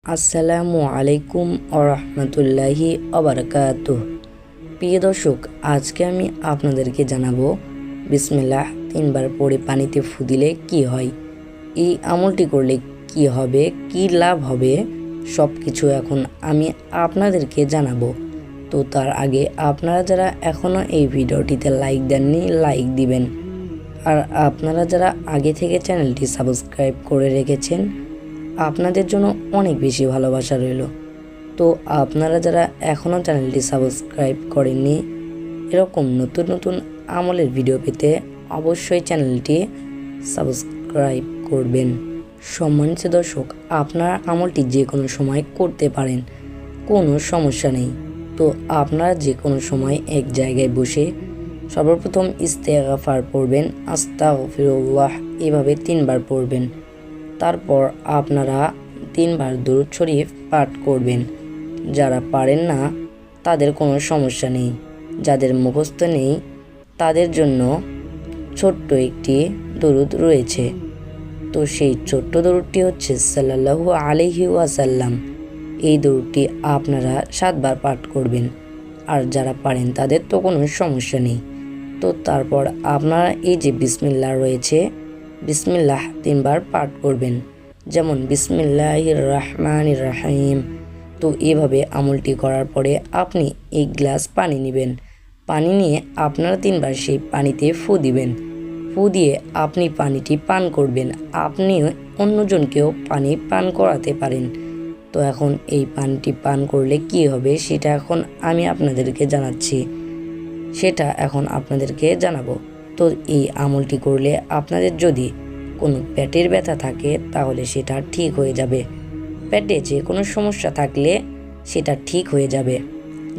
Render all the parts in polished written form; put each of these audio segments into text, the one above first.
আসসালামু আলাইকুম আরহামতুল্লাহি আবরাকাতুহ। প্রিয় দর্শক, আজকে আমি আপনাদেরকে জানাবো বিসমিল্লাহ 3 বার পরে পানিতে ফু দিলে কী হয়, এই আমলটি করলে কি হবে, কি লাভ হবে, সব কিছু এখন আমি আপনাদেরকে জানাবো। তো তার আগে আপনারা যারা এখনও এই ভিডিওটিতে লাইক দেননি লাইক দিবেন, আর আপনারা যারা আগে থেকে চ্যানেলটি সাবস্ক্রাইব করে রেখেছেন আপনাদের জন্য অনেক বেশি ভালোবাসা রইল। তো আপনারা যারা এখনও চ্যানেলটি সাবস্ক্রাইব করেননি, এরকম নতুন নতুন আমলের ভিডিও পেতে অবশ্যই চ্যানেলটি সাবস্ক্রাইব করবেন। সম্মানিত দর্শক, আপনারা আমলটি যে কোনো সময় করতে পারেন, কোনো সমস্যা নেই। তো আপনারা যে কোনো সময় এক জায়গায় বসে সর্বপ্রথম ইস্তেগফার পড়বেন, আস্তাগফিরুল্লাহ এভাবে 3 বার পড়বেন। তারপর আপনারা 3 বার দুরূদ শরীফ পাঠ করবেন। যারা পারেন না তাদের কোনো সমস্যা নেই, যাদের মুখস্থ নেই তাদের জন্য ছোট্ট একটি দরুদ রয়েছে। তো সেই ছোট্ট দরুদটি হচ্ছে সাল্লাল্লাহু আলাইহি ওয়াসাল্লাম। এই দরুদটি আপনারা 7 বার পাঠ করবেন। আর যারা পারেন তাদের তো কোনো সমস্যা নেই। তো তারপর আপনারা এই যে বিসমিল্লাহ রয়েছে, বিসমিল্লাহ 3 বার পাঠ করবেন, যেমন বিসমিল্লাহির রহমানির রহিম। তো এভাবে আমলটি করার পরে আপনি 1 গ্লাস পানি নেবেন। পানি নিয়ে আপনারা 3 বার সেই পানিতে ফু দিবেন। ফু দিয়ে আপনি পানিটি পান করবেন। আপনি অন্যজনকেও পানি পান করাতে পারেন। তো এখন এই পানিটি পান করলে কি হবে সেটা এখন আমি আপনাদেরকে জানাচ্ছি, সেটা এখন আপনাদেরকে জানাবো। তো এই আমলটি করলে আপনাদের যদি কোনো পেটের ব্যথা থাকে তাহলে সেটা ঠিক হয়ে যাবে। পেটে যে কোনো সমস্যা থাকলে সেটা ঠিক হয়ে যাবে,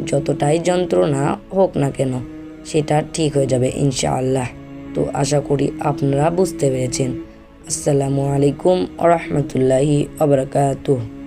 যতটাই যন্ত্রণা হোক না কেন সেটা ঠিক হয়ে যাবে ইনশাআল্লাহ। তো আশা করি আপনারা বুঝতে পেরেছেন। আসসালামু আলাইকুম ওয়া রাহমাতুল্লাহি ওয়া বারাকাতুহু।